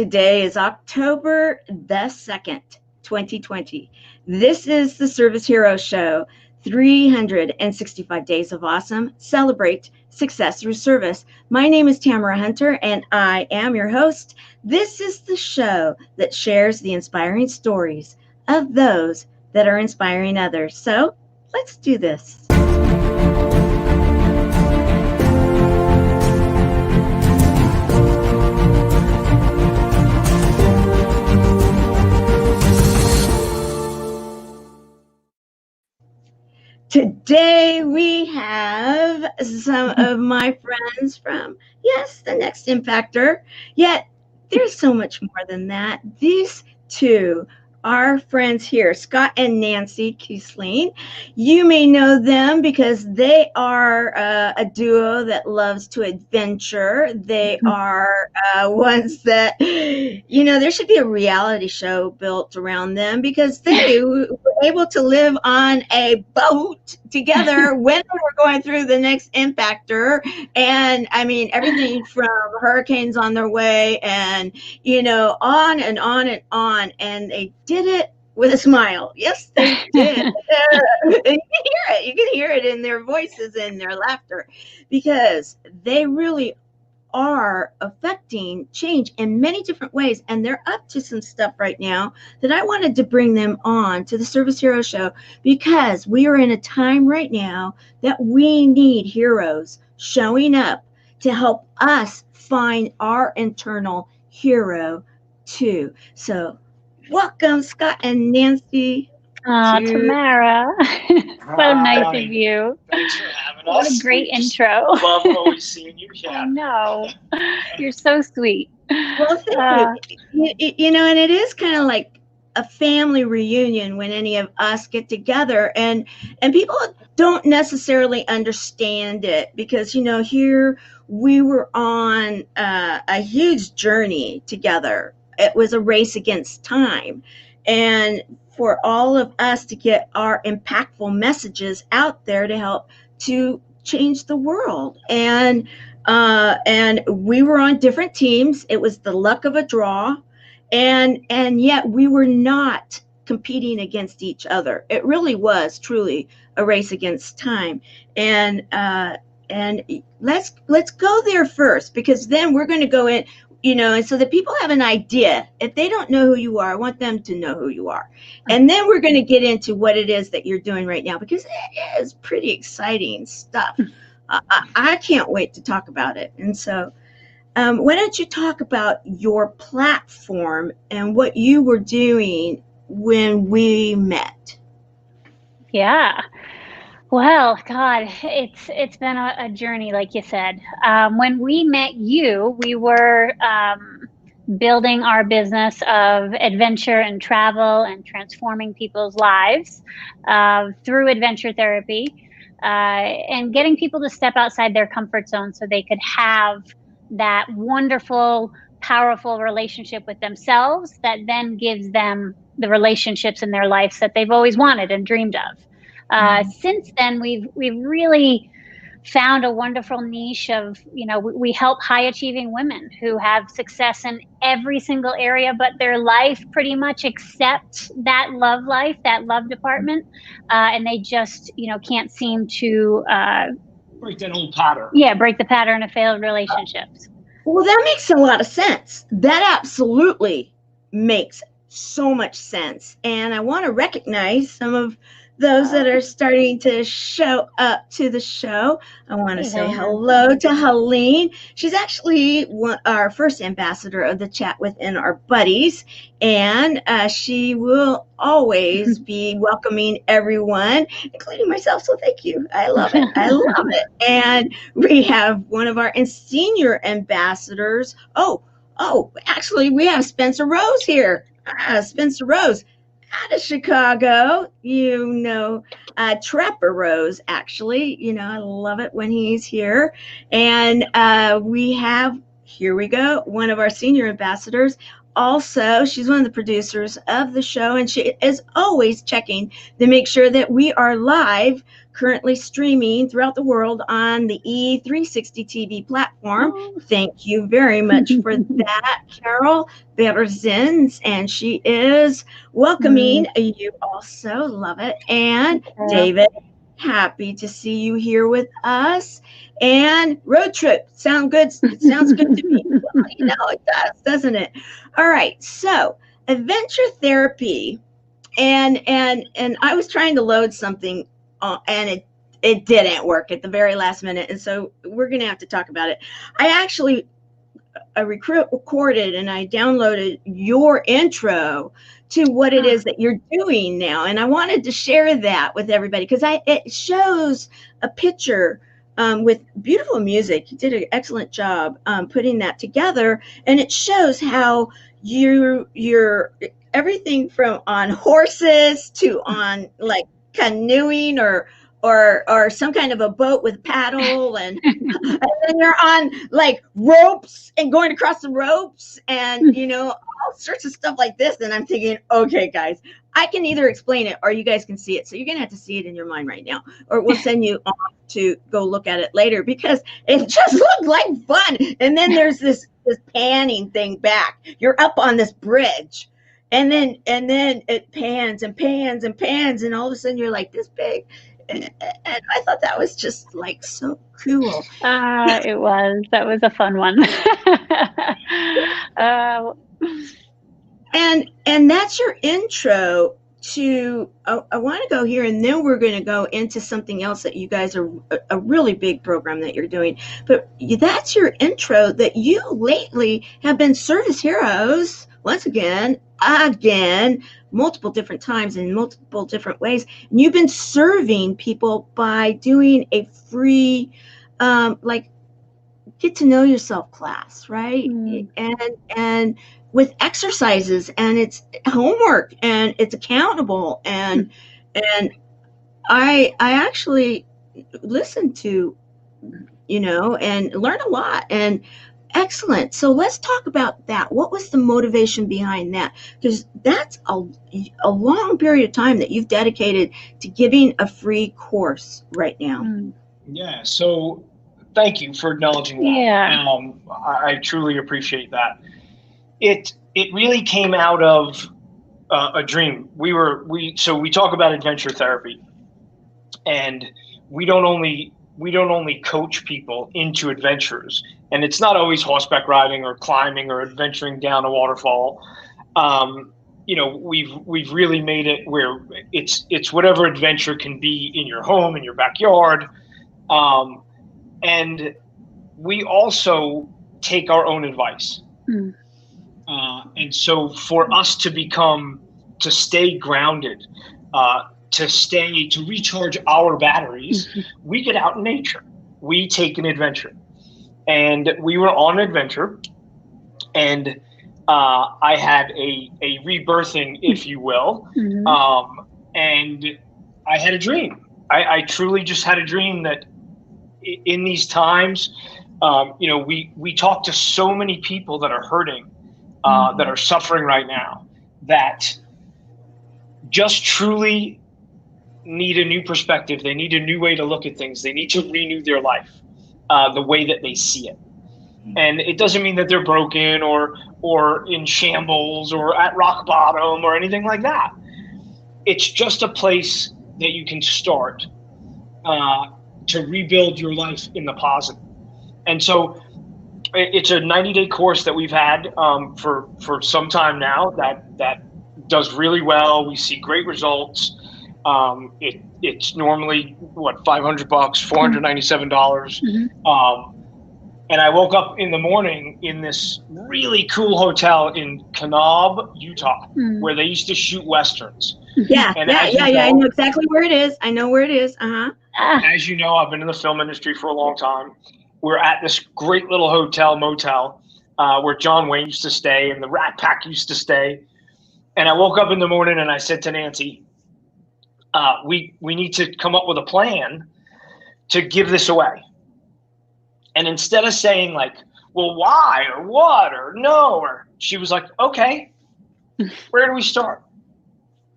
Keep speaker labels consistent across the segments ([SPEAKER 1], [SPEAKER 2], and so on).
[SPEAKER 1] Today is October the 2nd, 2020. This is the Service Hero Show, 365 Days of Awesome. Celebrate success through service. My name is Tamara Hunter, and I am your host. This is the show that shares the inspiring stories of those that are inspiring others. So let's do this. Today we have some of my friends from, yes, the next Impactor, yet there's so much more than that. These two are friends here, Scott and Nancy Kiesling. You may know them because they are a duo that loves to adventure. They are ones that, there should be a reality show built around them because they were able to live on a boat together when we were going through the next Impactor. And I mean, everything from hurricanes on their way and, on and on and on. And they did it with a smile. Yes, they did. And you can hear it. You can hear it in their voices and their laughter because they really are affecting change in many different ways, and they're up to some stuff right now that I wanted to bring them on to the Service Hero Show because we are in a time right now that we need heroes showing up to help us find our internal hero too. So welcome, Scott and Nancy.
[SPEAKER 2] Tamara, so nice of you.
[SPEAKER 3] Thanks for having us.
[SPEAKER 2] What a great intro.
[SPEAKER 3] Love always seeing you. Yeah.
[SPEAKER 2] I know. You're so sweet.
[SPEAKER 1] Well, thank you. And it is kind of like a family reunion when any of us get together, and people don't necessarily understand it because, here we were on a huge journey together. It was a race against time. And for all of us to get our impactful messages out there to help to change the world. And we were on different teams. It was the luck of a draw. And yet we were not competing against each other. It really was truly a race against time. And let's go there first, because then we're going to go in, and so that people have an idea. If they don't know who you are, I want them to know who you are. And then we're going to get into what it is that you're doing right now, because it is pretty exciting stuff. I can't wait to talk about it. And so why don't you talk about your platform and what you were doing when we met?
[SPEAKER 2] Yeah. Well, God, it's been a journey, like you said. When we met you, we were building our business of adventure and travel and transforming people's lives through adventure therapy and getting people to step outside their comfort zone so they could have that wonderful, powerful relationship with themselves that then gives them the relationships in their lives that they've always wanted and dreamed of. Since then, we've really found a wonderful niche of, we help high achieving women who have success in every single area, but their life pretty much except that love life, that love department. And they just, can't seem to
[SPEAKER 3] break that old pattern.
[SPEAKER 2] Yeah, break the pattern of failed relationships.
[SPEAKER 1] Well, that makes a lot of sense. That absolutely makes so much sense. And I want to recognize some of those that are starting to show up to the show. I want to say hello to Helene. She's actually our first ambassador of the Chat Within Our Buddies, and she will always be welcoming everyone, including myself. So thank you. I love it. I love it. And we have one of our senior ambassadors. Actually, we have Spencer Rose here. Spencer Rose. Out of Chicago, Trapper Rose, actually, I love it when he's here. And we have, here we go, one of our senior ambassadors, she's one of the producers of the show, and she is always checking to make sure that we are live, currently streaming throughout the world on the E360 TV platform. Thank you very much for that, Carol Berzins, and she is welcoming you also. Love it. And David, happy to see you here with us. And road trip sound good. It sounds good to me. Well, it does, doesn't it? All right. So adventure therapy, and I was trying to load something, and it didn't work at the very last minute, and so we're gonna have to talk about it. I actually recorded and I downloaded your intro to what it is that you're doing now, and I wanted to share that with everybody because it shows a picture with beautiful music. You did an excellent job putting that together, and it shows how you're everything from on horses to on like canoeing or some kind of a boat with paddle, and then you're on like ropes and going across the ropes, and all sorts of stuff like this. And I'm thinking, okay, guys, I can either explain it or you guys can see it. So you're gonna have to see it in your mind right now, or we'll send you off to go look at it later because it just looked like fun. And then there's this panning thing back. You're up on this bridge, and then it pans and pans and pans, and all of a sudden you're like this big. And I thought that was just like so cool.
[SPEAKER 2] It was. That was a fun one.
[SPEAKER 1] And that's your intro to. I want to go here, and then we're going to go into something else that you guys are a really big program that you're doing. But that's your intro that you lately have been service heroes once again, multiple different times in multiple different ways. And you've been serving people by doing a free, like get to know yourself class, right? And with exercises, and it's homework, and it's accountable, and I actually listened to, and learned a lot, and excellent. So let's talk about that. What was the motivation behind that? Because that's a long period of time that you've dedicated to giving a free course right now.
[SPEAKER 3] Yeah. So thank you for acknowledging that.
[SPEAKER 2] Yeah.
[SPEAKER 3] I truly appreciate that. It really came out of a dream. So we talk about adventure therapy, and we don't only coach people into adventures, and it's not always horseback riding or climbing or adventuring down a waterfall. We've really made it where it's whatever adventure can be in your home, in your backyard, and we also take our own advice. And so for us to stay grounded, to recharge our batteries, we get out in nature. We take an adventure. And we were on an adventure, and I had a rebirthing, if you will. And I had a dream. I truly just had a dream that in these times, we talk to so many people that are hurting, that are suffering right now, that just truly need a new perspective. They need a new way to look at things. They need to renew their life the way that they see it. And it doesn't mean that they're broken or in shambles or at rock bottom or anything like that. It's just a place that you can start to rebuild your life in the positive. And so it's a 90-day course that we've had for some time now that does really well. We see great results. It's normally $500, $497. And I woke up in the morning in this really cool hotel in Kanab, Utah, where they used to shoot Westerns.
[SPEAKER 1] Yeah. I know exactly where it is. I know where it is.
[SPEAKER 3] As you know, I've been in the film industry for a long time. We're at this great little motel, where John Wayne used to stay and the Rat Pack used to stay. And I woke up in the morning and I said to Nancy, we need to come up with a plan to give this away. And instead of saying like, well, why or what or no, or she was like, okay, where do we start?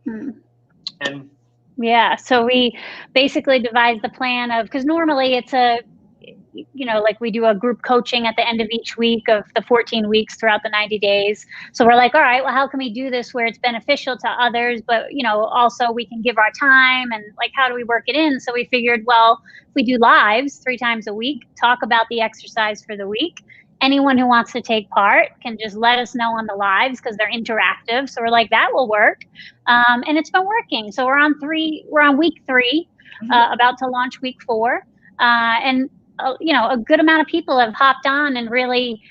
[SPEAKER 3] And
[SPEAKER 2] yeah, so we basically devised the plan of, because normally it's like we do a group coaching at the end of each week of the 14 weeks throughout the 90 days. So we're like, all right, well, how can we do this where it's beneficial to others, but also we can give our time, and like, how do we work it in? So we figured, well, if we do lives 3 times a week, talk about the exercise for the week. Anyone who wants to take part can just let us know on the lives because they're interactive. So we're like, that will work. And it's been working. So we're on week 3, about to launch week 4. And a good amount of people have hopped on and really,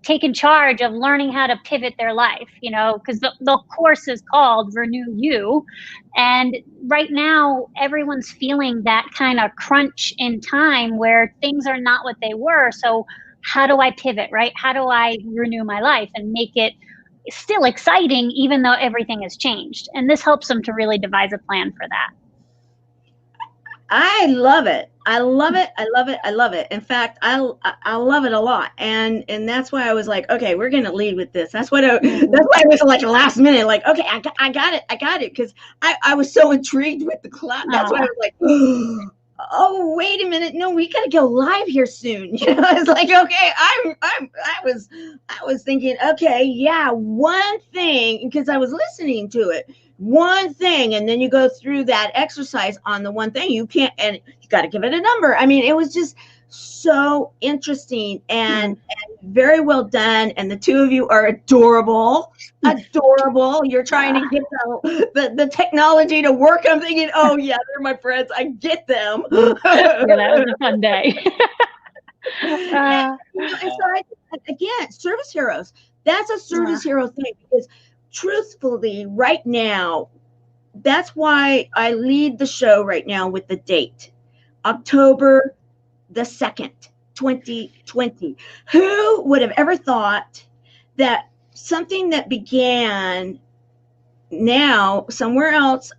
[SPEAKER 2] taken charge of learning how to pivot their life, because the course is called Renew You. And right now, everyone's feeling that kind of crunch in time where things are not what they were. So how do I pivot, right? How do I renew my life and make it still exciting, even though everything has changed? And this helps them to really devise a plan for that.
[SPEAKER 1] I love it. I love it. I love it. I love it. In fact, I love it a lot. And that's why I was like, okay, we're going to lead with this. That's why I was like last minute, like, okay, I got it. Cause I was so intrigued with the class. That's why I was like, oh, wait a minute. No, we got to go live here soon. I was like, okay, I was thinking, okay, yeah, one thing, because I was listening to it. One thing, and then you go through that exercise on the one thing. You can't, and you got to give it a number. I mean, it was just so interesting and very well done. And the two of you are adorable. You're trying to get the technology to work. I'm thinking, oh yeah, they're my friends. I get them.
[SPEAKER 2] Yeah, that was a fun day.
[SPEAKER 1] And so again, service heroes. That's a service hero thing, because truthfully, right now, that's why I lead the show right now with the date, October the 2nd, 2020. Who would have ever thought that something that began now somewhere else,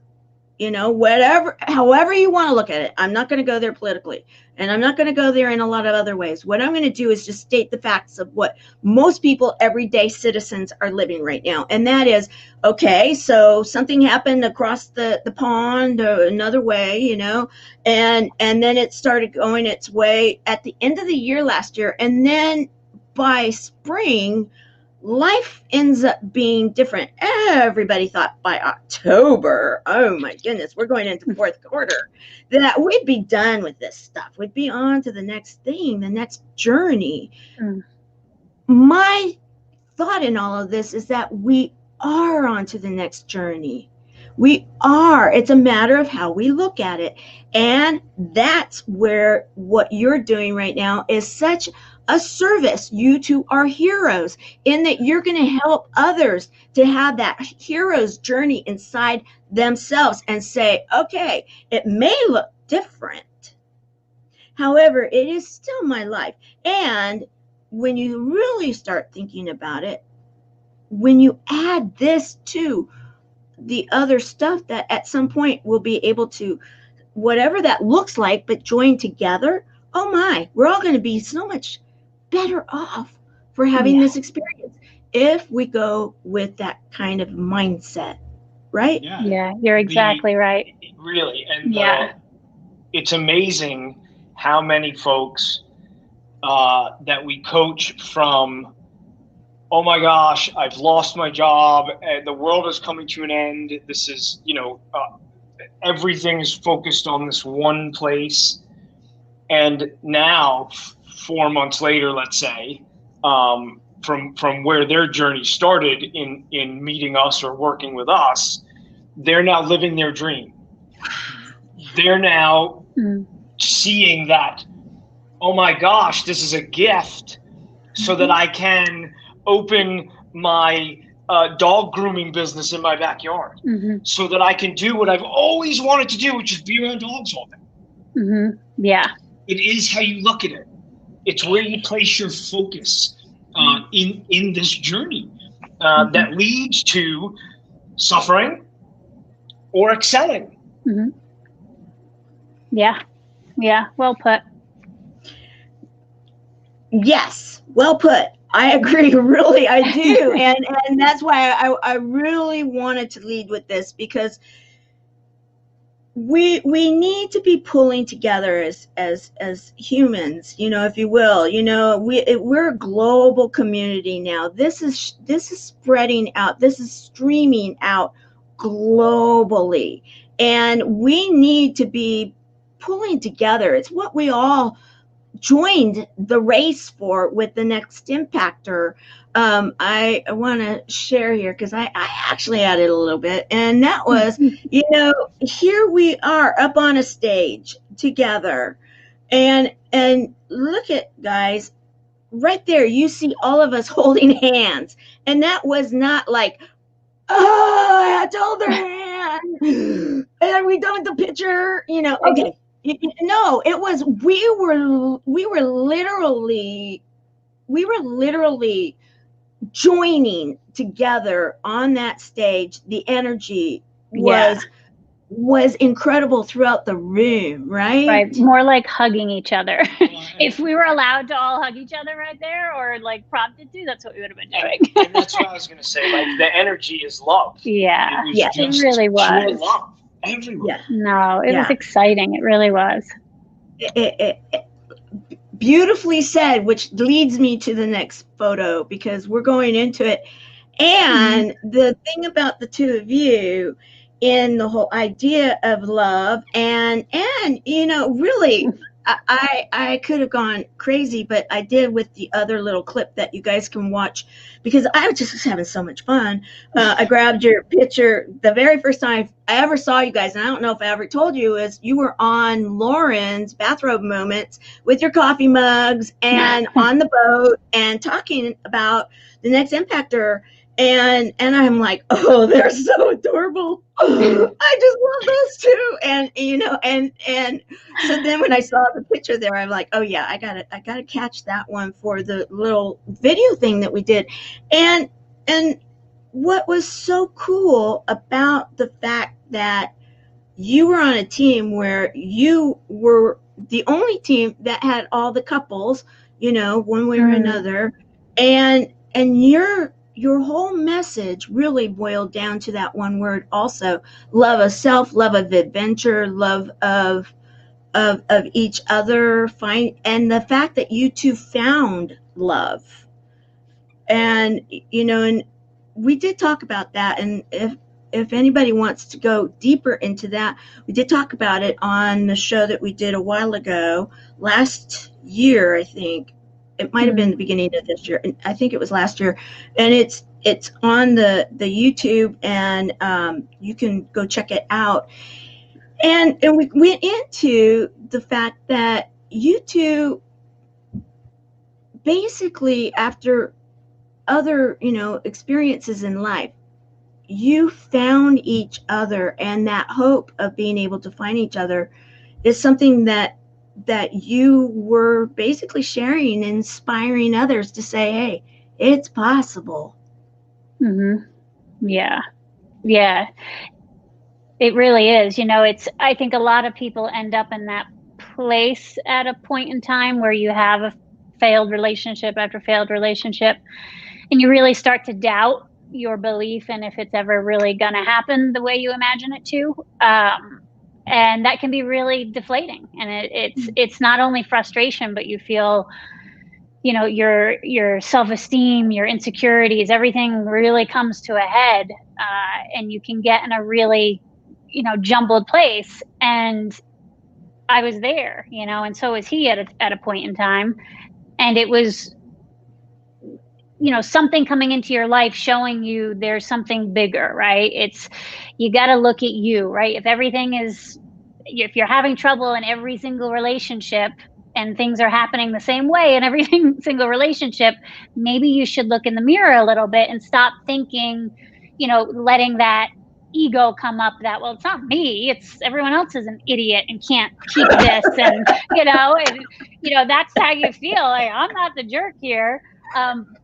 [SPEAKER 1] however you want to look at it. I'm not going to go there politically, and I'm not going to go there in a lot of other ways. What I'm going to do is just state the facts of what most people, everyday citizens, are living right now. And that is, okay, so something happened across the pond or another way, and then it started going its way at the end of the year last year. And then by spring, life ends up being different. Everybody thought by October, oh my goodness, we're going into 4th quarter, that we'd be done with this stuff. We'd be on to the next thing, the next journey. My thought in all of this is that we are on to the next journey. We are. It's a matter of how we look at it. And that's where what you're doing right now is such a service. You two are heroes, in that you're going to help others to have that hero's journey inside themselves and say, okay, it may look different. However, it is still my life. And when you really start thinking about it, when you add this to the other stuff that at some point we'll be able to, whatever that looks like, but join together, oh my, we're all going to be so much better off for having this experience if we go with that kind of mindset, right?
[SPEAKER 2] Yeah, you're exactly right.
[SPEAKER 3] Really. And it's amazing how many folks that we coach from, oh my gosh, I've lost my job, and the world is coming to an end. This is, everything is focused on this one place. And now, 4 months later, let's say, from where their journey started in meeting us or working with us, they're now living their dream. They're now seeing that, oh my gosh, this is a gift, so that I can open my dog grooming business in my backyard, so that I can do what I've always wanted to do, which is be around dogs all day.
[SPEAKER 2] Yeah.
[SPEAKER 3] It is how you look at it. It's where you place your focus in this journey that leads to suffering or excelling.
[SPEAKER 2] Yeah. Well put.
[SPEAKER 1] Yes, well put. I agree. Really, I do. And that's why I really wanted to lead with this, because we need to be pulling together as humans, if you will. We're a global community now. This is spreading out. This is streaming out globally, and we need to be pulling together. It's what we all joined the race for with the next impactor. I want to share here, because I actually added a little bit, and that was, here we are up on a stage together, and look at, guys, right there, you see all of us holding hands, and that was not like, oh, I had to hold their hand, and are we done with the picture? Okay. No, it was, we were literally joining together on that stage. The energy was incredible throughout the room, right?
[SPEAKER 2] Right, more like hugging each other. If we were allowed to all hug each other right there, or like prompted to, that's what we would have been doing.
[SPEAKER 3] And that's what I was going to say. Like, the energy is love.
[SPEAKER 2] Yeah,
[SPEAKER 3] It
[SPEAKER 2] really was.
[SPEAKER 3] Pure love everywhere.
[SPEAKER 1] Yeah.
[SPEAKER 2] No, it was exciting. It really was.
[SPEAKER 1] It beautifully said, which leads me to the next photo, because we're going into it. And the thing about the two of you in the whole idea of love, and really, I could have gone crazy, but I did with the other little clip that you guys can watch, because I was just having so much fun. I grabbed your picture the very first time I ever saw you guys, and I don't know if I ever told you, is you were on Lauren's Bathrobe Moments with your coffee mugs and on the boat and talking about the next impactor. And I'm like, oh, they're so adorable. I just love those two. And so then when I saw the picture there, I'm like, oh yeah, I gotta catch that one for the little video thing that we did. And what was so cool about the fact that you were on a team where you were the only team that had all the couples, one way or another, and your whole message really boiled down to that one word also: love of self, love of adventure, love of each other, and the fact that you two found love. And and we did talk about that, and if anybody wants to go deeper into that, we did talk about it on the show that we did a while ago, last year, I think. It might have been the beginning of this year. I think it was last year. And it's on the YouTube, and you can go check it out. And we went into the fact that you two, basically, after other, experiences in life, you found each other, and that hope of being able to find each other is something that you were basically sharing, inspiring others to say, hey, it's possible.
[SPEAKER 2] Yeah. It really is. I think a lot of people end up in that place at a point in time where you have a failed relationship after failed relationship, and you really start to doubt your belief in if it's ever really going to happen the way you imagine it to. And that can be really deflating. And it's not only frustration, but you feel, your self-esteem, your insecurities, everything really comes to a head, and you can get in a really, jumbled place. And I was there, and so was he at a point in time. And it was, something coming into your life showing you there's something bigger, right? You got to look at you, right? If you're having trouble in every single relationship, and things are happening the same way in every single relationship, maybe you should look in the mirror a little bit and stop thinking, letting that ego come up that, well, it's not me, it's everyone else is an idiot and can't keep this. And, that's how you feel. Like, I'm not the jerk here.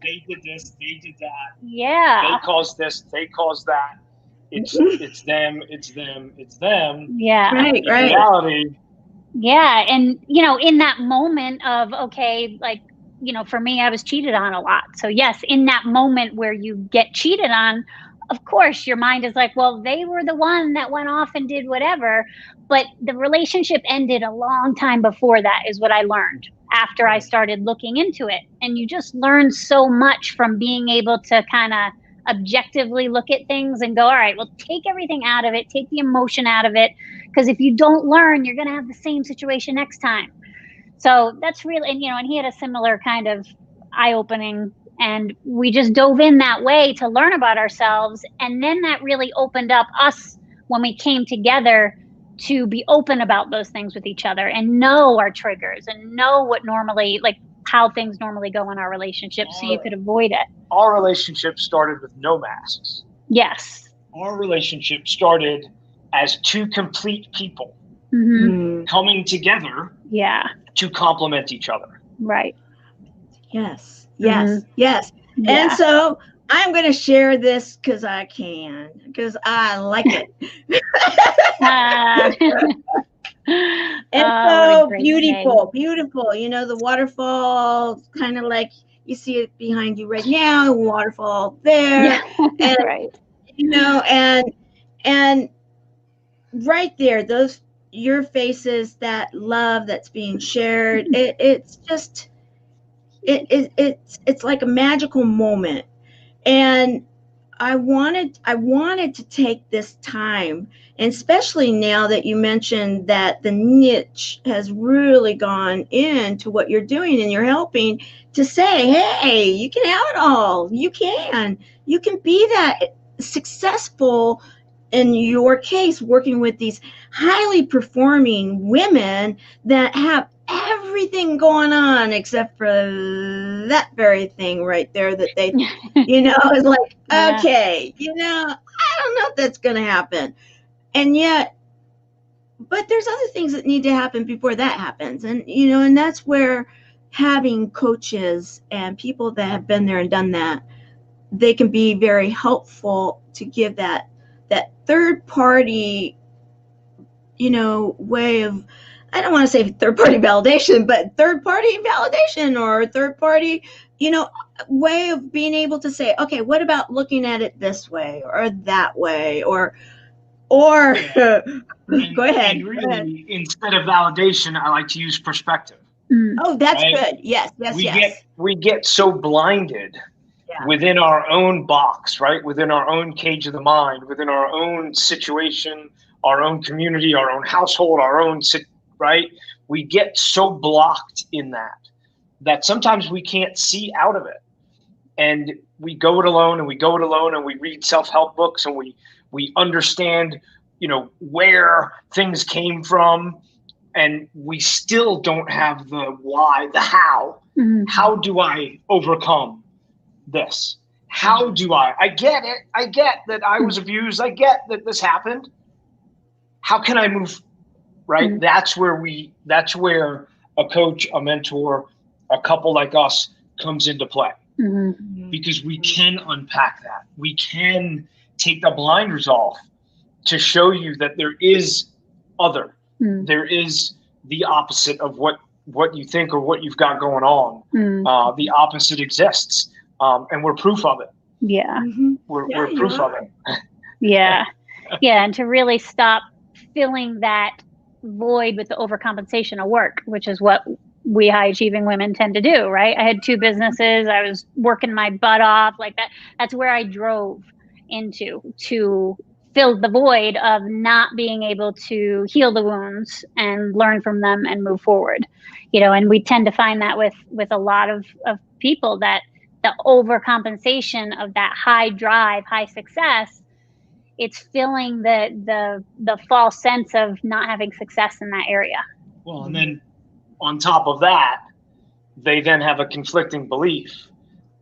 [SPEAKER 3] They did this, they did that.
[SPEAKER 2] Yeah.
[SPEAKER 3] They caused this, they caused that. It's them.
[SPEAKER 2] Yeah.
[SPEAKER 1] Right.
[SPEAKER 3] Reality.
[SPEAKER 2] Yeah. And, in that moment of, okay, like, you know, for me, I was cheated on a lot. So yes, in that moment where you get cheated on, of course, your mind is like, well, they were the one that went off and did whatever. But the relationship ended a long time before that, is what I learned after I started looking into it. And you just learn so much from being able to kind of objectively look at things and go, all right, well, take everything out of it, take the emotion out of it. Because if you don't learn, you're going to have the same situation next time. So that's really, and, you know, and he had a similar kind of eye-opening, and we just dove in that way to learn about ourselves. And then that really opened up us when we came together to be open about those things with each other and know our triggers and know what normally, like how things normally go in our relationship, so you could avoid it.
[SPEAKER 3] Our relationship started with no masks.
[SPEAKER 2] Yes.
[SPEAKER 3] Our relationship started as two complete people coming together to complement each other.
[SPEAKER 2] Right.
[SPEAKER 1] Yes. Yes. Yes.
[SPEAKER 2] Yeah.
[SPEAKER 1] And so I'm going to share this because I can, because I like it. And so beautiful, beautiful. You know, the waterfall, kind of like you see it behind you right now, waterfall there. And,
[SPEAKER 2] right.
[SPEAKER 1] You know, and right there, those, your faces, that love that's being shared, it's just, it's like a magical moment. And I wanted to take this time, and especially now that you mentioned that the niche has really gone into what you're doing and you're helping, to say, hey, you can have it all. You can be that successful, in your case, working with these highly performing women that have everything going on except for that very thing right there that they, you know, is like, okay, you know, I don't know if that's going to happen. And yet, but there's other things that need to happen before that happens. And, you know, and that's where having coaches and people that have been there and done that, they can be very helpful to give that third party, you know, way of, I don't want to say third party validation, but third party validation, or third party, you know, way of being able to say, okay, what about looking at it this way or that way, or go ahead.
[SPEAKER 3] And really, instead of validation, I like to use perspective.
[SPEAKER 1] Oh, that's good. Yes.
[SPEAKER 3] We get so blinded within our own box, right? Within our own cage of the mind, within our own situation, our own community, our own household, our own, right? We get so blocked in that sometimes we can't see out of it. And we go it alone, and we read self-help books, and we understand, you know, where things came from, and we still don't have the why, the how. How do I overcome this? How do I get it. I get that I was abused. I get that this happened. How can I move? Right. That's where a coach, a mentor, a couple like us comes into play, because we can unpack that. We can take the blinders off to show you that there is other. There is the opposite of what you think or what you've got going on. The opposite exists. And we're proof of it.
[SPEAKER 2] Yeah.
[SPEAKER 3] We're proof of it.
[SPEAKER 2] Yeah. And to really stop filling that void with the overcompensation of work, which is what we high achieving women tend to do, right? I had 2 businesses. I was working my butt off like that. That's where I drove into, to fill the void of not being able to heal the wounds and learn from them and move forward. You know, and we tend to find that with a lot of people, that the overcompensation of that high drive, high success, it's filling the false sense of not having success in that area.
[SPEAKER 3] Well, and then on top of that, they then have a conflicting belief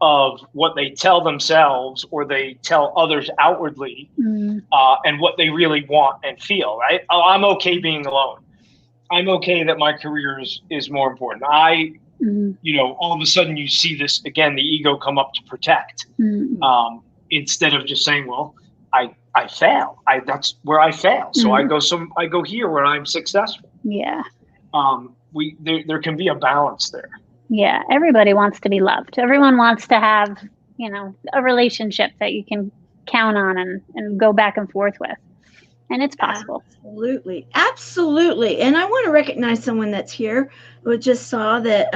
[SPEAKER 3] of what they tell themselves or they tell others outwardly, and what they really want and feel, right? Oh, I'm okay being alone. I'm okay that my career is more important. You know, all of a sudden you see this again, the ego come up to protect, instead of just saying, well, I fail. That's where I fail. So I go here where I'm successful.
[SPEAKER 2] Yeah.
[SPEAKER 3] There can be a balance there.
[SPEAKER 2] Yeah, everybody wants to be loved. Everyone wants to have, you know, a relationship that you can count on and go back and forth with. And it's possible.
[SPEAKER 1] Absolutely. Absolutely. And I want to recognize someone that's here who just saw that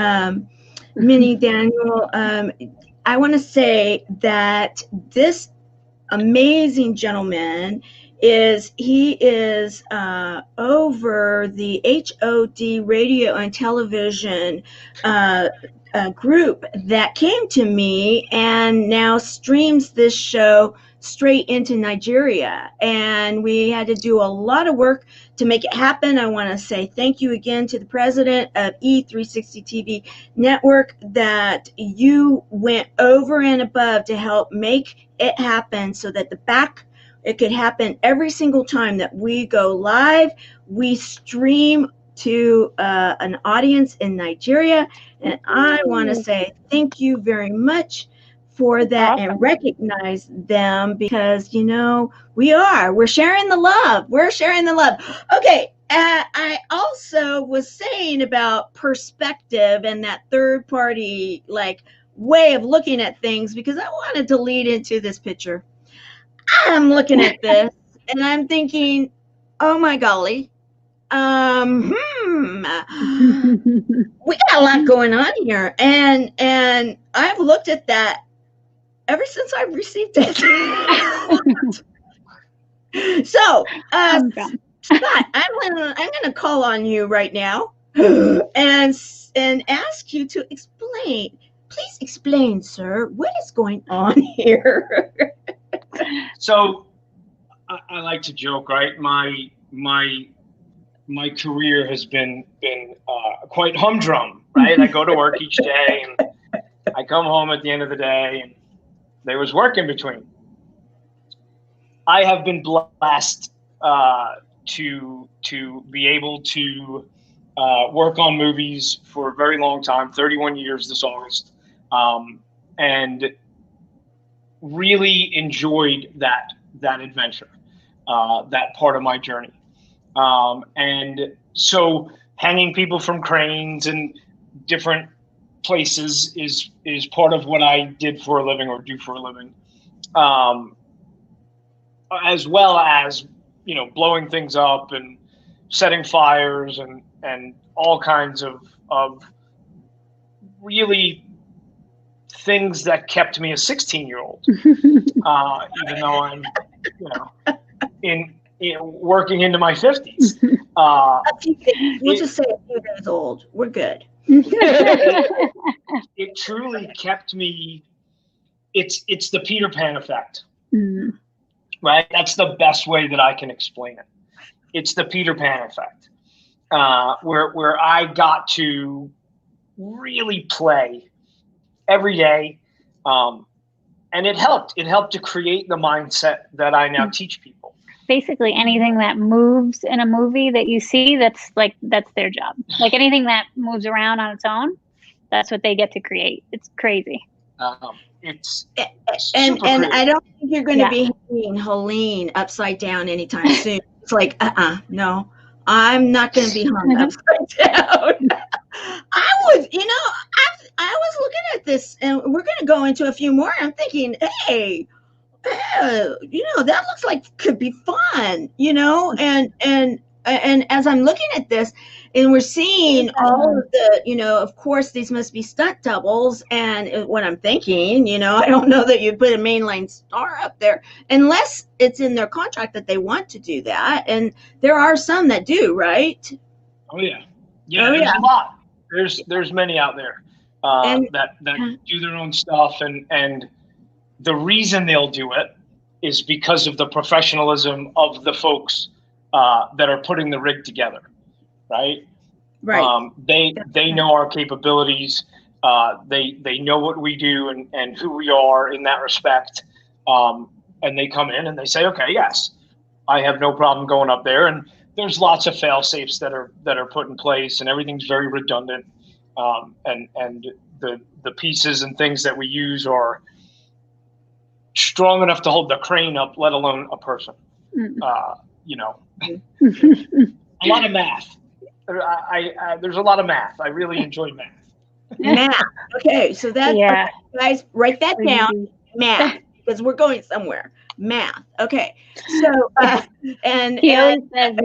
[SPEAKER 1] Minnie Daniel. I want to say that this amazing gentleman is over the HOD radio and television group that came to me and now streams this show straight into Nigeria. And we had to do a lot of work to make it happen. I want to say thank you again to the president of E360 TV Network that you went over and above to help make it happen so that it could happen every single time that we go live. We stream to an audience in Nigeria. And I want to say thank you very much for that and recognize them because, you know, we're sharing the love. We're sharing the love. Okay. I also was saying about perspective and that third party, like, way of looking at things because I wanted to lead into this picture. I'm looking at this and I'm thinking, oh my golly, we got a lot going on here, and I've looked at that ever since I received it. So, Scott, I'm gonna call on you right now and ask you to explain. Please explain, sir, what is going on here?
[SPEAKER 3] So, I like to joke, right? My career has been quite humdrum, right? I go to work each day and I come home at the end of the day and there was work in between. I have been blessed to be able to work on movies for a very long time, 31 years this August, and really enjoyed that adventure, that part of my journey. And so hanging people from cranes and different places is part of what I did for a living or do for a living. As well as, you know, blowing things up and setting fires and all kinds of really things that kept me a 16-year-old, even though I'm, you know, in working into my 50s.
[SPEAKER 1] We'll just say a few days old. We're good.
[SPEAKER 3] It truly kept me. It's the Peter Pan effect, right? That's the best way that I can explain it. It's the Peter Pan effect, where I got to really play every day, and it helped. It helped to create the mindset that I now teach people.
[SPEAKER 2] Basically, anything that moves in a movie that you see, that's their job. Like anything that moves around on its own, that's what they get to create. It's crazy.
[SPEAKER 3] It's
[SPEAKER 1] and I don't think you're going to be hanging Helene upside down anytime soon. It's like, no, I'm not going to be hung upside down. I was, you know, I was looking at this, and we're going to go into a few more. I'm thinking, hey, you know, that looks like could be fun, you know, and as I'm looking at this and we're seeing all of the, you know, of course these must be stunt doubles, and what I'm thinking, you know, I don't know that you put a mainline star up there unless it's in their contract that they want to do that, and there are some that do, right?
[SPEAKER 3] Oh yeah, there's a lot. There's many out there that do their own stuff, and the reason they'll do it is because of the professionalism of the folks that are putting the rig together, right?
[SPEAKER 1] Right.
[SPEAKER 3] They know our capabilities. They know what we do and who we are in that respect. And they come in and they say, okay, yes, I have no problem going up there. And there's lots of fail safes that are put in place, and everything's very redundant. And the pieces and things that we use are strong enough to hold the crane up, let alone a person. You know, a lot of math. There's a lot of math. I really enjoy math.
[SPEAKER 1] Math. Okay, so that's
[SPEAKER 2] Yeah.
[SPEAKER 1] okay, guys, write that down.
[SPEAKER 2] 3D.
[SPEAKER 1] Math, because we're going somewhere. Math. Okay. So and
[SPEAKER 2] He always says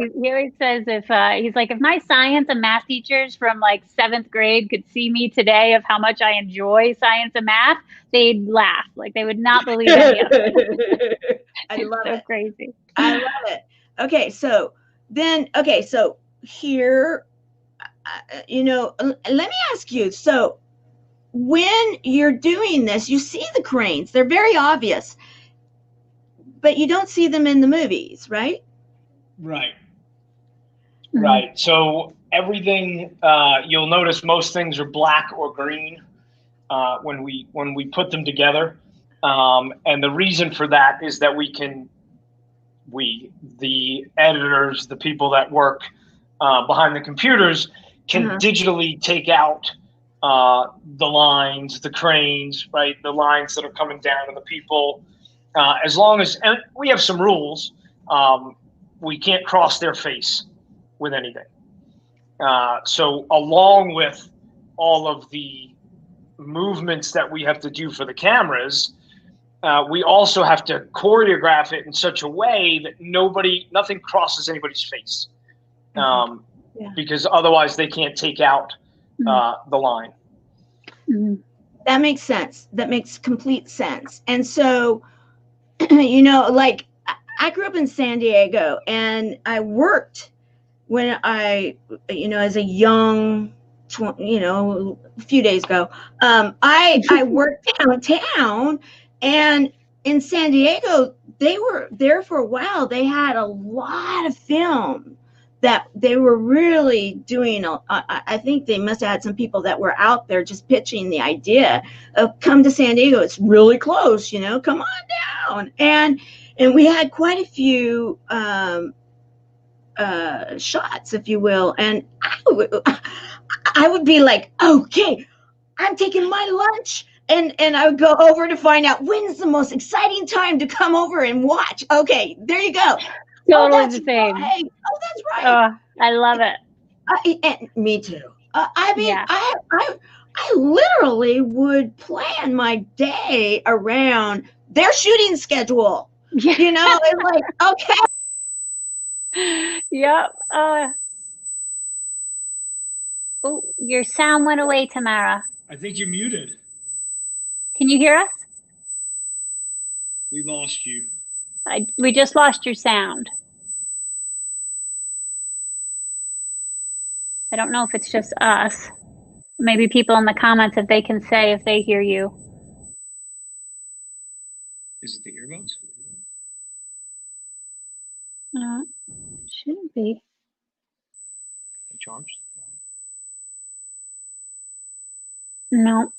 [SPEAKER 2] if he's like, if my science and math teachers from like 7th grade could see me today of how much I enjoy science and math, they'd laugh. Like they would not believe any of it.
[SPEAKER 1] I
[SPEAKER 2] It's
[SPEAKER 1] love
[SPEAKER 2] so
[SPEAKER 1] it.
[SPEAKER 2] crazy.
[SPEAKER 1] I love it. Okay, so then so here let me ask you. So when you're doing this, you see the cranes. They're very obvious, but you don't see them in the movies, right?
[SPEAKER 3] Right.
[SPEAKER 2] Mhm.
[SPEAKER 3] Right. So everything, you'll notice most things are black or green when we put them together. And the reason for that is that the editors, the people that work behind the computers, can digitally take out the lines, the cranes, right? The lines that are coming down to the people. As long as, and we have some rules, we can't cross their face with anything. So along with all of the movements that we have to do for the cameras, we also have to choreograph it in such a way that nothing crosses anybody's face, because otherwise they can't take out the line.
[SPEAKER 1] That makes sense. That makes complete sense. And so, like I grew up in San Diego, and I worked when as a young, a few days ago, I worked downtown, and in San Diego, they were there for a while. They had a lot of film that they were really doing. I think they must have had some people that were out there just pitching the idea of come to San Diego. It's really close, come on down. And we had quite a few shots, if you will. And I would be like, okay, I'm taking my lunch. And I would go over to find out when's the most exciting time to come over and watch. Okay, there you go.
[SPEAKER 2] Totally the same.
[SPEAKER 1] Right. Oh, that's right.
[SPEAKER 2] Oh, I love it.
[SPEAKER 1] And me too. I mean,
[SPEAKER 2] Yeah.
[SPEAKER 1] I literally would plan my day around their shooting schedule.
[SPEAKER 2] Yeah.
[SPEAKER 1] It's like, okay.
[SPEAKER 2] Yep. Oh, your sound went away, Tamara.
[SPEAKER 3] I think you're muted.
[SPEAKER 2] Can you hear us?
[SPEAKER 3] We lost you.
[SPEAKER 2] We just lost your sound. I don't know if it's just us. Maybe people in the comments, if they can say if they hear you.
[SPEAKER 3] Is it the earbuds?
[SPEAKER 2] Shouldn't be.
[SPEAKER 3] Charged?
[SPEAKER 2] No.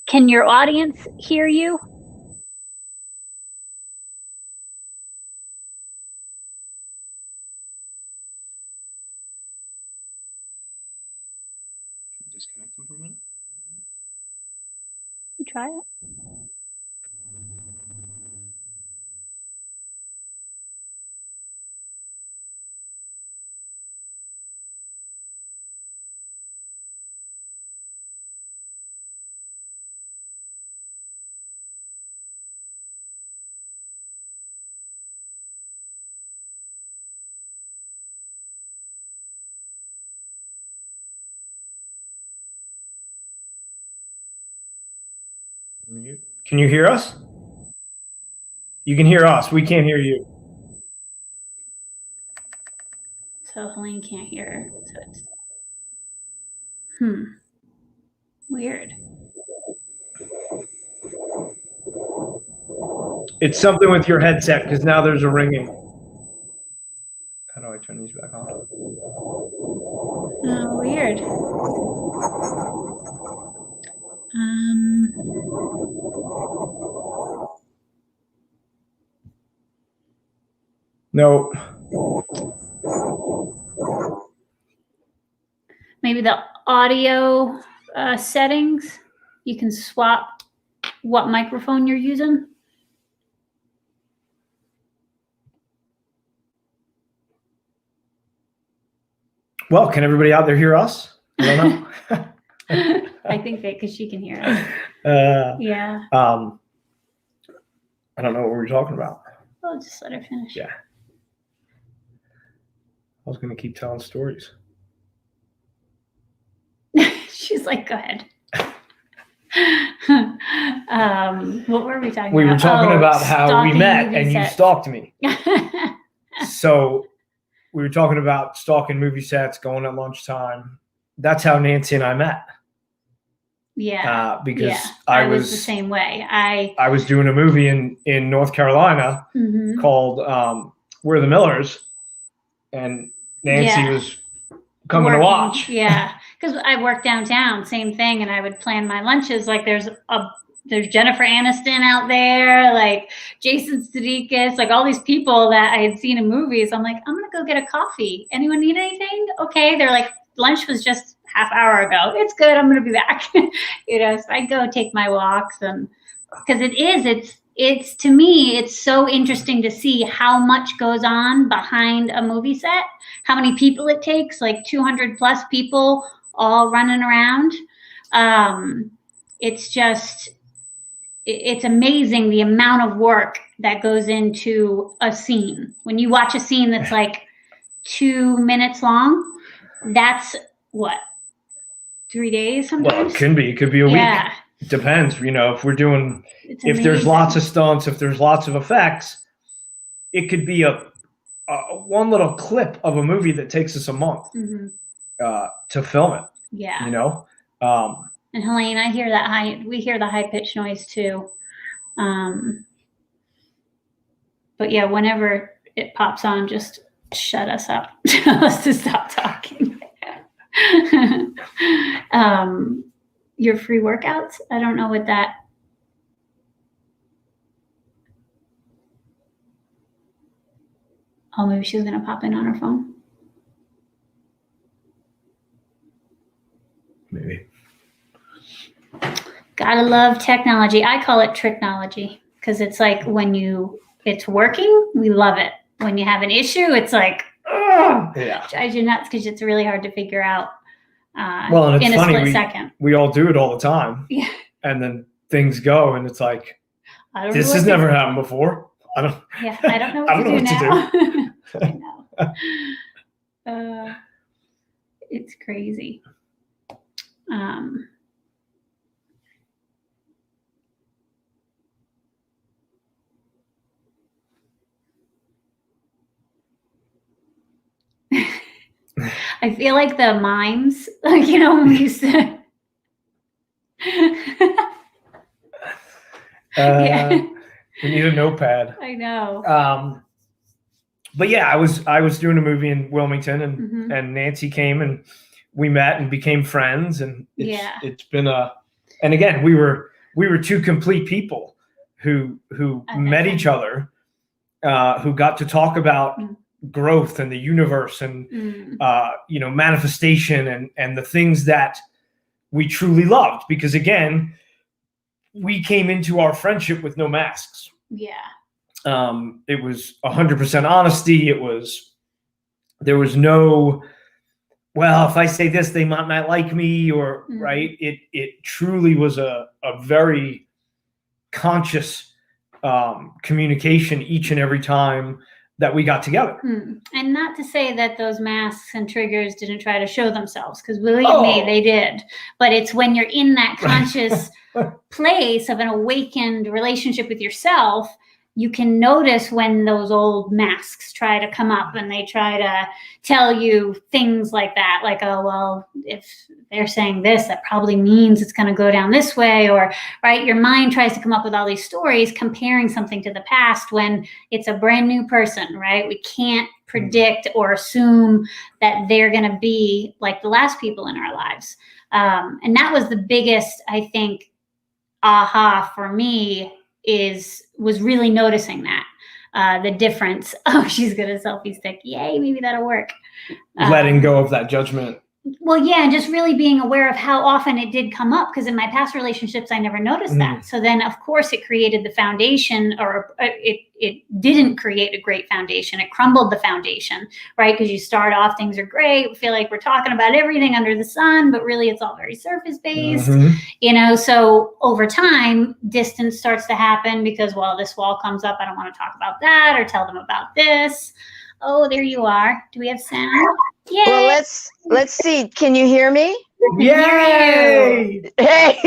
[SPEAKER 2] Can your audience hear you?
[SPEAKER 3] Disconnect them for a minute.
[SPEAKER 2] You try it.
[SPEAKER 4] Can you hear us? You can hear us. We can't hear you.
[SPEAKER 2] So Helene can't hear. So it's weird.
[SPEAKER 4] It's something with your headset because now there's a ringing. How do I turn these back on?
[SPEAKER 2] Oh, weird.
[SPEAKER 4] No.
[SPEAKER 2] Maybe the audio settings, you can swap what microphone you're using.
[SPEAKER 4] Well, can everybody out there hear us? I don't know.
[SPEAKER 2] I think that because she can hear us. Yeah.
[SPEAKER 4] I don't know what we were talking about.
[SPEAKER 2] Well, just let her finish.
[SPEAKER 4] Yeah. I was going to keep telling stories.
[SPEAKER 2] She's like, go ahead. What were we talking about?
[SPEAKER 4] We were talking about how we met and you stalked me. So we were talking about stalking movie sets, going at lunchtime. That's how Nancy and I met.
[SPEAKER 2] Yeah.
[SPEAKER 4] Because
[SPEAKER 2] I was the same way.
[SPEAKER 4] I was doing a movie in North Carolina called We're the Millers, and Nancy was coming to watch.
[SPEAKER 2] Yeah, because I work downtown, same thing, and I would plan my lunches. Like there's Jennifer Aniston out there, like Jason Sudeikis, like all these people that I had seen in movies. I'm like, I'm gonna go get a coffee. Anyone need anything? Okay. They're like, lunch was just half hour ago. It's good. I'm gonna be back. So I go take my walks, and because it's to me, it's so interesting to see how much goes on behind a movie set, how many people it takes, like 200 plus people all running around. It's amazing the amount of work that goes into a scene. When you watch a scene that's like 2 minutes long, that's what, 3 days sometimes?
[SPEAKER 4] Well, it could be a week. It depends, if we're doing, if there's lots of stunts, if there's lots of effects, it could be a one little clip of a movie that takes us a month to film it.
[SPEAKER 2] Yeah.
[SPEAKER 4] And
[SPEAKER 2] Helene, we hear the high pitched noise too. But yeah, whenever it pops on, just shut us up. Tell us to stop talking. Your free workouts? I don't know what that. Oh, maybe she's gonna pop in on her phone.
[SPEAKER 4] Maybe.
[SPEAKER 2] Gotta love technology. I call it tricknology because it's like when it's working, we love it. When you have an issue, it's like, drives you nuts because it's really hard to figure out.
[SPEAKER 4] And it's
[SPEAKER 2] in
[SPEAKER 4] funny,
[SPEAKER 2] a split second.
[SPEAKER 4] We all do it all the time.
[SPEAKER 2] Yeah.
[SPEAKER 4] And then things go, and it's like, this has never happened before. I don't know what to do.
[SPEAKER 2] I know. It's crazy. I feel like the mimes, like, when we used to.
[SPEAKER 4] We need a notepad.
[SPEAKER 2] I know.
[SPEAKER 4] But yeah, I was doing a movie in Wilmington, and Nancy came, and we met and became friends, and it's been and again, we were two complete people who met each other, who got to talk about growth and the universe and manifestation and the things that we truly loved, because again, we came into our friendship with no masks. It was 100% honesty. There was no, well, if I say this, they might not like me, or right. It truly was a very conscious communication each and every time that we got together.
[SPEAKER 2] And not to say that those masks and triggers didn't try to show themselves, because believe me, they did. But it's when you're in that conscious place of an awakened relationship with yourself, you can notice when those old masks try to come up and they try to tell you things like that, like, oh, well, if they're saying this, that probably means it's going to go down this way, or right, your mind tries to come up with all these stories comparing something to the past when it's a brand new person, right? We can't predict or assume that they're going to be like the last people in our lives. And that was the biggest, I think, aha for me, was really noticing that the difference. Oh, she's got a selfie stick. Yay, maybe that'll work.
[SPEAKER 4] Letting go of that judgment
[SPEAKER 2] Well, yeah, and just really being aware of how often it did come up, because in my past relationships, I never noticed that. So then, of course, it created the foundation, or it didn't create a great foundation. It crumbled the foundation, right? Because you start off, things are great. We feel like we're talking about everything under the sun, but really it's all very surface based, you know? So over time, distance starts to happen because, well, this wall comes up. I don't want to talk about that or tell them about this. Oh, there you are. Do we have sound? Yay.
[SPEAKER 5] Well, let's see. Can you hear me?
[SPEAKER 4] Yay!
[SPEAKER 5] Hey,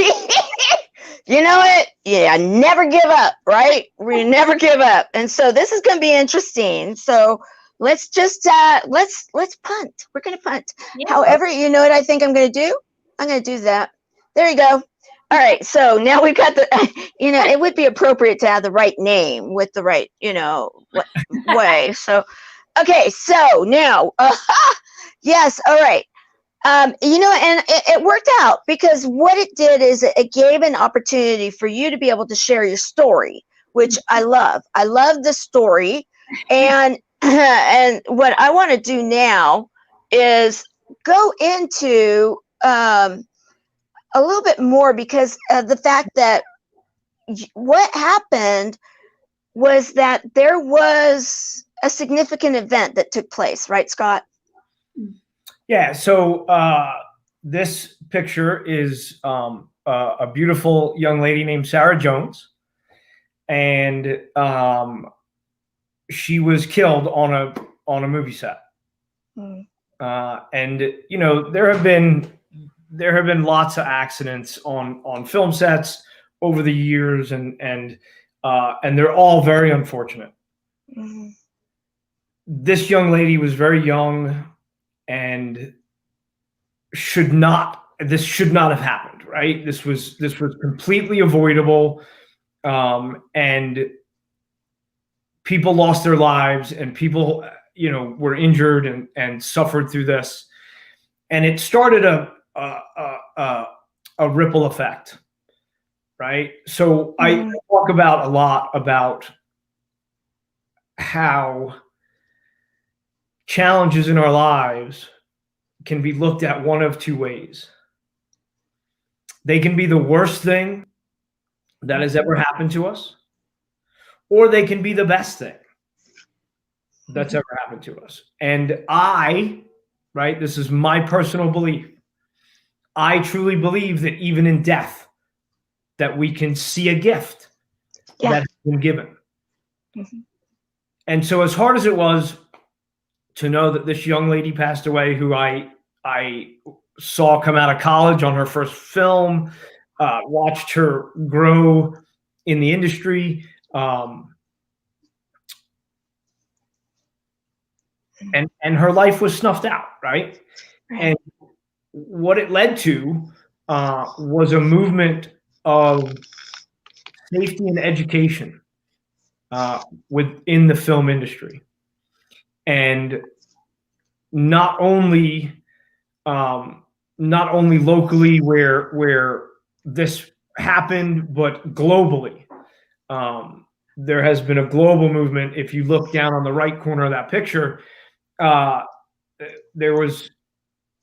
[SPEAKER 5] you know what? Yeah, never give up, right? We never give up. And so this is going to be interesting. So let's just let's punt. We're going to punt. Yeah. However, you know what I think I'm going to do? I'm going to do that. There you go. All right. So now we've got the, you know, it would be appropriate to have the right name with the right, you know, way. So, okay. So now, yes. All right. You know, and it worked out because what it did is it gave an opportunity for you to be able to share your story, which I love. I love the story. And, and what I want to do now is go into a little bit more, because the fact that what happened was that there was a significant event that took place, right, Scott?
[SPEAKER 4] Yeah, so this picture is a beautiful young lady named Sarah Jones, and she was killed on a movie set. And you know, there have been lots of accidents on film sets over the years, and they're all very unfortunate. This young lady was very young, and this should not have happened, right? This was completely avoidable, and people lost their lives, and people, you know, were injured and suffered through this, and it started a ripple effect, right? So I talk about a lot about how challenges in our lives can be looked at one of two ways. They can be the worst thing that has ever happened to us, or they can be the best thing that's ever happened to us. And right, this is my personal belief, I truly believe that even in death, that we can see a gift that has been given. And so as hard as it was to know that this young lady passed away, who I saw come out of college on her first film, watched her grow in the industry, and her life was snuffed out, right? And what it led to was a movement of safety and education within the film industry. And not only locally where this happened, but globally. There has been a global movement. If you look down on the right corner of that picture, there was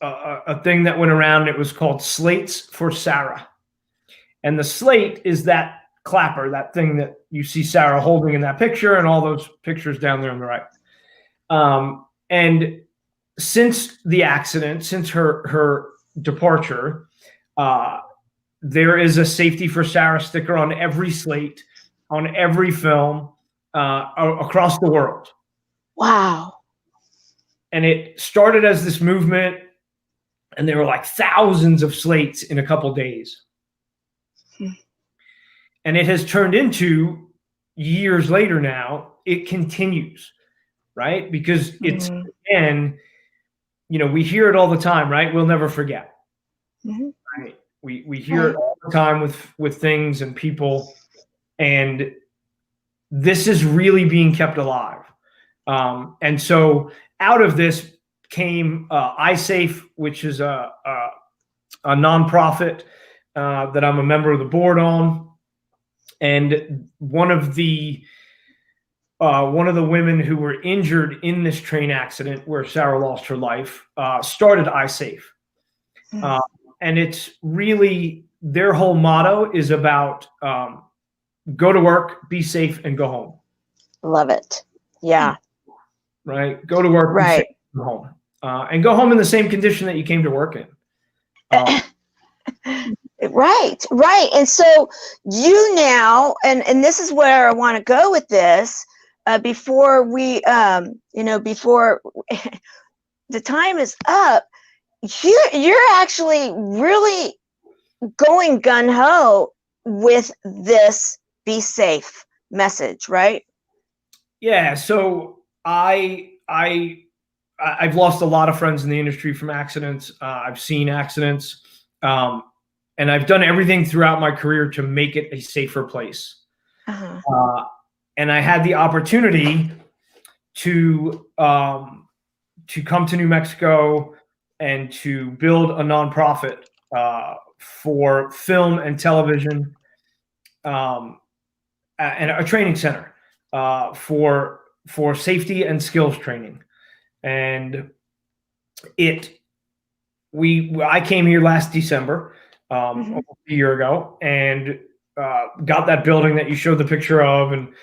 [SPEAKER 4] a thing that went around. It was called Slates for Sarah. And the slate is that clapper, that thing that you see Sarah holding in that picture, and all those pictures down there on the right. And since the accident, since her departure, there is a Safety for Sarah sticker on every slate, on every film across the world.
[SPEAKER 5] Wow. And
[SPEAKER 4] it started as this movement, and there were like thousands of slates in a couple days. And it has turned into, years later now, it continues, right? Because it's, again, you know, we hear it all the time, right? We'll never forget. Right? We hear it all the time with things and people, and this is really being kept alive. And so out of this came iSafe, which is a nonprofit that I'm a member of the board on. And one of the women who were injured in this train accident where Sarah lost her life started iSafe. And it's really, their whole motto is about go to work, be safe, and go home.
[SPEAKER 5] Love it. Yeah.
[SPEAKER 4] Right. Go to work, be safe, go home. And go home in the same condition that you came to work in.
[SPEAKER 5] Right. And so you now, and this is where I want to go with this, before we, before the time is up, you're actually really going gung-ho with this be safe message, right?
[SPEAKER 4] Yeah. So I've lost a lot of friends in the industry from accidents. I've seen accidents, and I've done everything throughout my career to make it a safer place. And I had the opportunity to come to New Mexico and to build a nonprofit for film and television, and a training center for safety and skills training. And I came here last December, almost a year ago, and got that building that you showed the picture of, and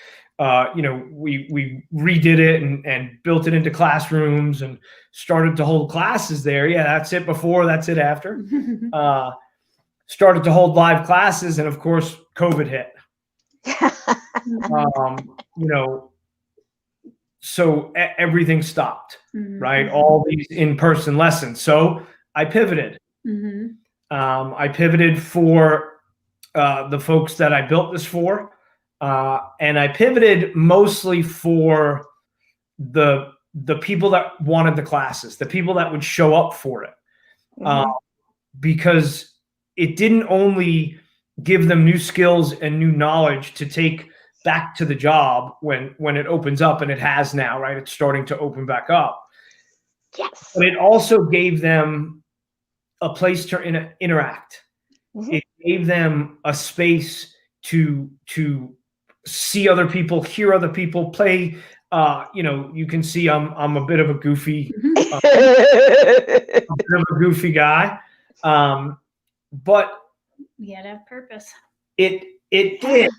[SPEAKER 4] we redid it and built it into classrooms and started to hold classes there. Yeah, that's it before, that's it after. Started to hold live classes, and of course, COVID hit. So everything stopped, right? All these in-person lessons. So I pivoted. I pivoted for the folks that I built this for. And I pivoted mostly for the people that wanted the classes, the people that would show up for it. Because it didn't only give them new skills and new knowledge to take back to the job when it opens up, and it has now, right? It's starting to open back up.
[SPEAKER 5] Yes.
[SPEAKER 4] But it also gave them a place to interact. It gave them a space to see other people, hear other people, play. You can see I'm a bit of a goofy, guy, but
[SPEAKER 2] you had to have purpose.
[SPEAKER 4] It gave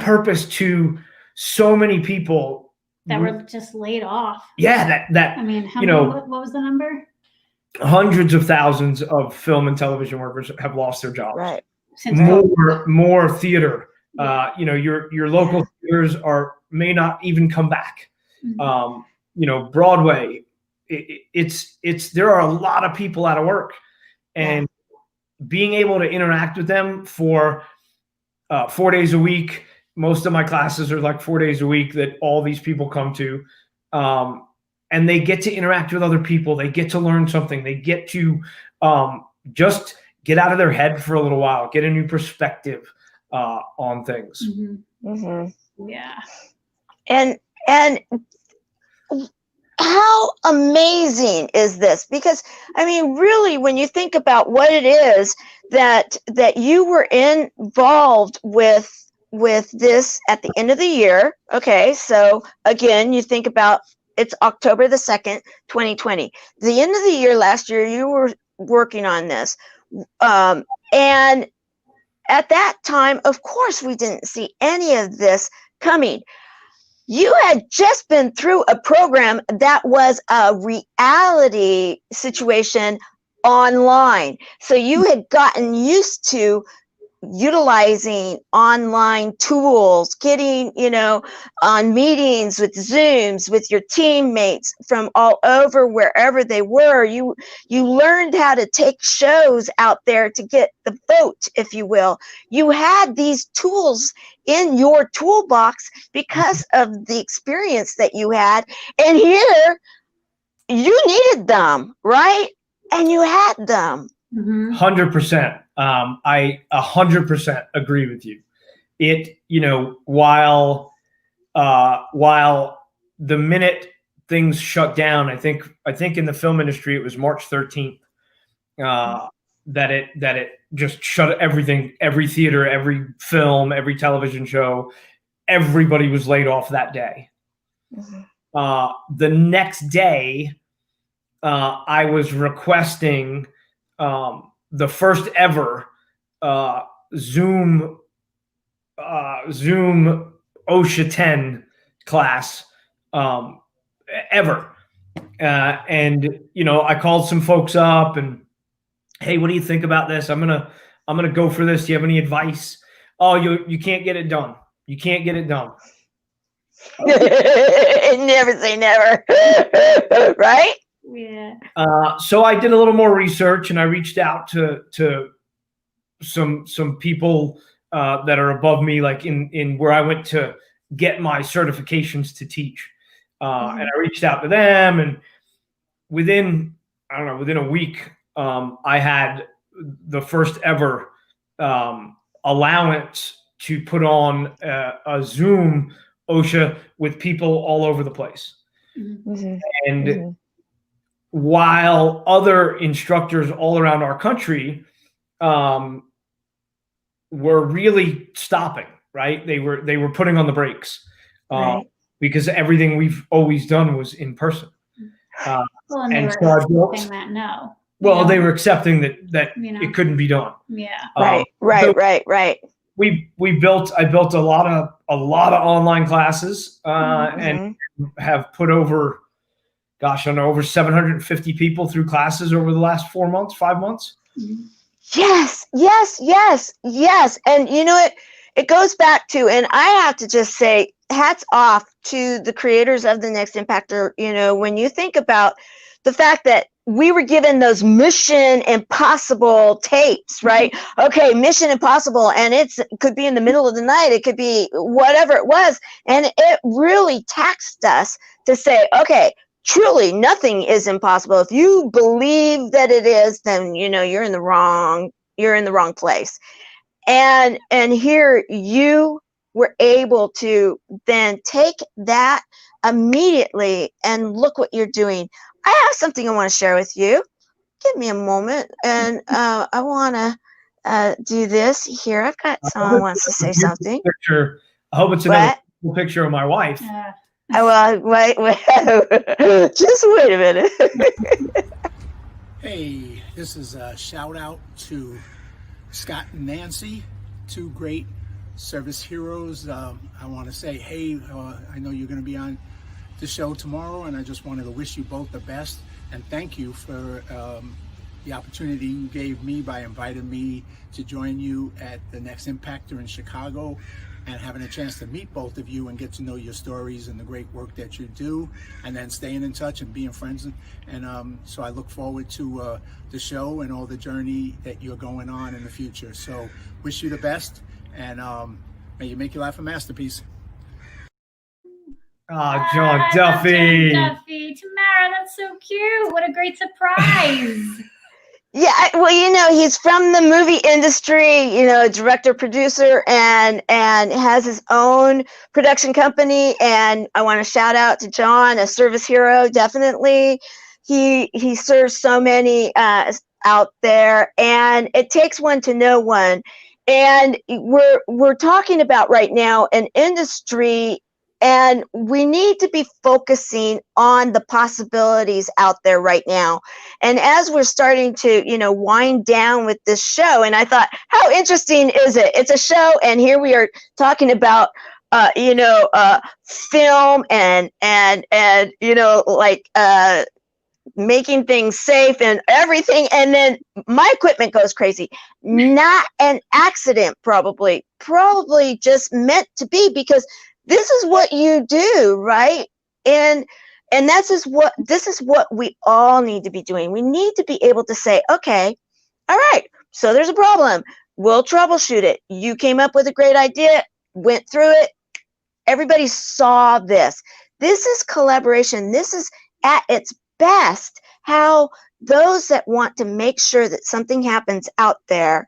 [SPEAKER 4] purpose to so many people
[SPEAKER 2] that were just laid off.
[SPEAKER 4] Yeah, that
[SPEAKER 2] I mean, what was the number?
[SPEAKER 4] Hundreds of thousands of film and television workers have lost their jobs.
[SPEAKER 5] Right.
[SPEAKER 4] More theater. Your local theaters may not even come back. Broadway. There are a lot of people out of work, and being able to interact with them for 4 days a week. Most of my classes are like 4 days a week that all these people come to. And they get to interact with other people. They get to learn something. They get to just get out of their head for a little while, get a new perspective on things.
[SPEAKER 2] Yeah.
[SPEAKER 5] And how amazing is this? Because I mean, really, when you think about what it is that you were involved with this at the end of the year. Okay, so again, you think about it's October the 2nd, 2020. The end of the year last year, you were working on this, and at that time, of course, we didn't see any of this coming. You had just been through a program that was a reality situation online. So you had gotten used to utilizing online tools, getting, on meetings with Zooms with your teammates from all over, wherever they were. You learned how to take shows out there to get the vote, if you will. You had these tools in your toolbox because of the experience that you had. And here you needed them, right? And you had them.
[SPEAKER 4] 100%. I 100% agree with you. It, while the minute things shut down, I think in the film industry it was March 13th that it just shut everything, every theater, every film, every television show, everybody was laid off that day. The next day, I was requesting the first ever Zoom OSHA 10 class ever. And I called some folks up and, hey, what do you think about this? I'm gonna go for this. Do you have any advice? Oh, you can't get it done. You can't get it done.
[SPEAKER 5] Never say never. Right?
[SPEAKER 2] Yeah.
[SPEAKER 4] So I did a little more research and I reached out to some people that are above me, like in where I went to get my certifications to teach. And I reached out to them, and within a week, I had the first ever allowance to put on a Zoom OSHA with people all over the place. And while other instructors all around our country were really stopping, right? They were putting on the brakes because everything we've always done was in person.
[SPEAKER 2] Well, and they
[SPEAKER 4] so
[SPEAKER 2] were accepting that no.
[SPEAKER 4] Well, they were accepting that it couldn't be done.
[SPEAKER 2] Yeah.
[SPEAKER 5] Right.
[SPEAKER 4] I built a lot of online classes and have put over 750 people through classes over the last 5 months.
[SPEAKER 5] Yes. And it goes back to, and I have to just say, hats off to the creators of The Next Impactor. When you think about the fact that we were given those Mission Impossible tapes, right? Okay, Mission Impossible, and it could be in the middle of the night, it could be whatever it was, and it really taxed us to say, okay, truly nothing is impossible. If you believe that it is, then you're in the wrong place. And here you were able to then take that immediately and look what you're doing. I have something I want to share with you. Give me a moment, and I want to do this here. I've got someone wants to say something.
[SPEAKER 4] Picture. I hope it's another picture of my wife.
[SPEAKER 5] Well, wait. Just wait a minute.
[SPEAKER 6] Hey, this is a shout out to Scott and Nancy, two great service heroes. I want to say, hey, I know you're going to be on the show tomorrow, and I just wanted to wish you both the best and thank you for the opportunity you gave me by inviting me to join you at the Next Impactor in Chicago, and having a chance to meet both of you and get to know your stories and the great work that you do, and then staying in touch and being friends. And so I look forward to the show and all the journey that you're going on in the future. So wish you the best, and may you make your life a masterpiece.
[SPEAKER 4] John Duffy.
[SPEAKER 2] John Duffy. Tamara, that's so cute. What a great surprise.
[SPEAKER 5] Yeah, well, he's from the movie industry, director, producer, and has his own production company. And I want to shout out to John, a service hero, definitely. He serves so many out there, and it takes one to know one. And we're talking about right now an industry, and we need to be focusing on the possibilities out there right now. And as we're starting to, wind down with this show, and I thought, how interesting is it? It's a show, and here we are talking about, film and making things safe and everything. And then my equipment goes crazy. Not an accident, probably just meant to be, because this is what you do, right? And this is what we all need to be doing. We need to be able to say, okay, all right, so there's a problem. We'll troubleshoot it. You came up with a great idea, went through it. Everybody saw this. This is collaboration. This is at its best how those that want to make sure that something happens out there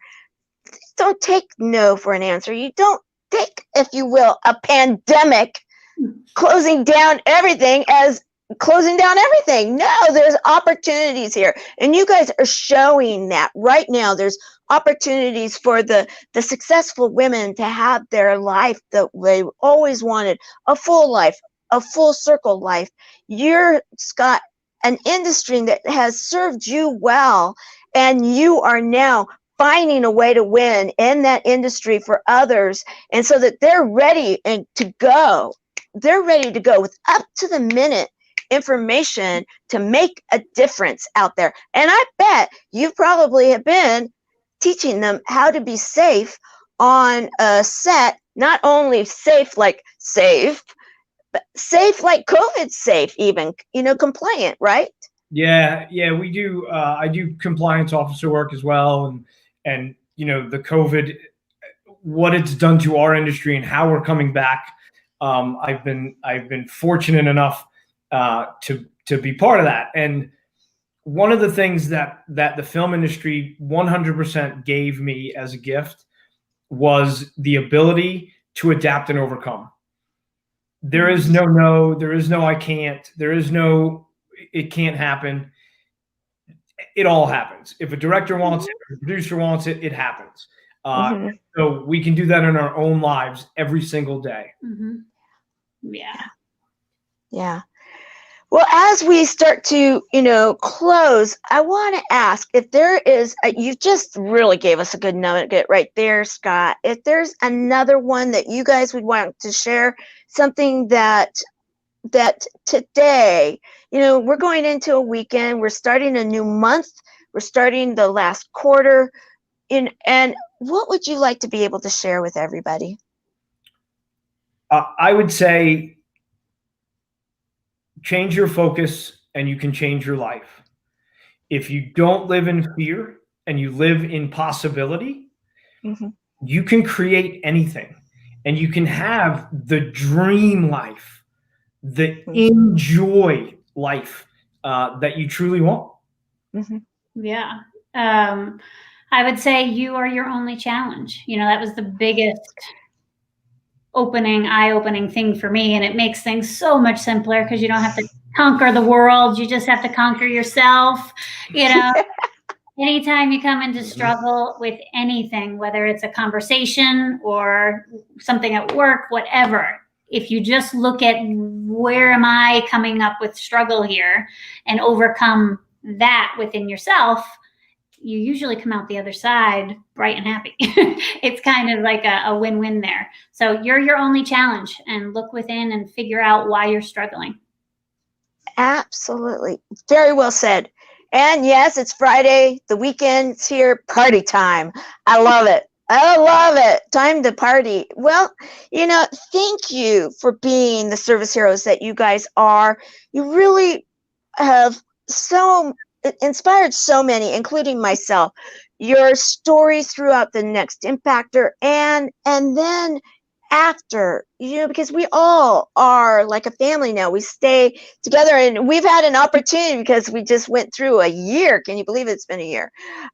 [SPEAKER 5] don't take no for an answer. You don't take, if you will, a pandemic closing down everything as closing down everything. No, there's opportunities here, and you guys are showing that right now. There's opportunities for the successful women to have their life that they always wanted, a full life, a full circle life. You're, Scott, an industry that has served you well, and you are now finding a way to win in that industry for others, and so that they're ready and to go. They're ready to go with up to the minute information to make a difference out there. And I bet you probably have been teaching them how to be safe on a set, not only safe like safe, but safe like COVID safe, even, compliant, right?
[SPEAKER 4] Yeah, we do. I do compliance officer work as well, and the COVID, what it's done to our industry and how we're coming back. I've been fortunate enough to be part of that. And one of the things that the film industry 100% gave me as a gift was the ability to adapt and overcome. There is no, there is no I can't, there is no it can't happen. It all happens. If a director wants it, if a producer wants it, it happens. So we can do that in our own lives every single day.
[SPEAKER 5] Yeah. Well, as we start to, close, I want to ask if there is, you just really gave us a good nugget right there, Scott. If there's another one that you guys would want to share, something that today, we're going into a weekend, we're starting a new month, we're starting the last quarter, and what would you like to be able to share with everybody?
[SPEAKER 4] I would say change your focus and you can change your life. If you don't live in fear and you live in possibility, you can create anything, and you can have the dream life, the enjoy life that you truly want.
[SPEAKER 2] Yeah. I would say you are your only challenge. That was the biggest eye-opening thing for me. And it makes things so much simpler because you don't have to conquer the world. You just have to conquer yourself. Anytime you come into struggle with anything, whether it's a conversation or something at work, whatever, if you just look at where am I coming up with struggle here and overcome that within yourself, you usually come out the other side bright and happy. It's kind of like a win-win there. So you're your only challenge, and look within and figure out why you're struggling.
[SPEAKER 5] Absolutely. Very well said. And yes, it's Friday. The weekend's here. Party time. I love it. I love it. Time to party. Well, thank you for being the service heroes that you guys are. You really have inspired so many, including myself. Your story throughout the Next Impactor, and then after, because we all are like a family now. We stay together, and we've had an opportunity because we just went through a year. Can you believe it's been a year?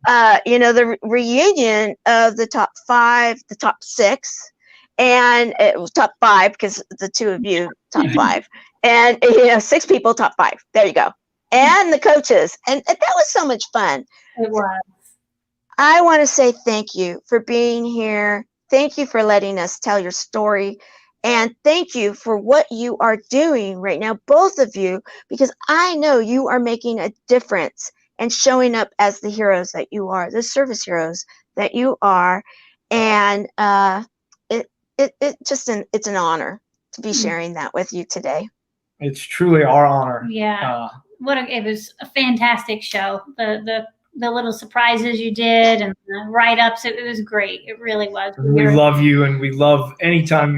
[SPEAKER 5] The reunion of the top 5, the top 6, and it was top 5 because the 2 of you top 5, and 6 people top 5. There you go. And the coaches. And that was so much fun.
[SPEAKER 2] It was.
[SPEAKER 5] I want to say thank you for being here. Thank you for letting us tell your story. And thank you for what you are doing right now, both of you, because I know you are making a difference and showing up as the heroes that you are, the service heroes that you are. And it's an honor to be sharing that with you today.
[SPEAKER 4] It's truly our honor.
[SPEAKER 2] Yeah. It was a fantastic show. The little surprises you did and the write-ups, it was great. It really was.
[SPEAKER 4] We love you, and we love anytime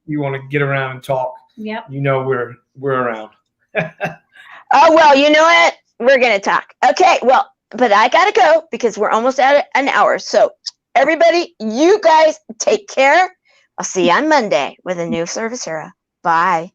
[SPEAKER 4] you wanna get around and talk.
[SPEAKER 2] Yep.
[SPEAKER 4] We're around.
[SPEAKER 5] Oh well, you know what? We're gonna talk. Okay, well, but I gotta go because we're almost at an hour. So everybody, you guys take care. I'll see you on Monday with a new service hero. Bye.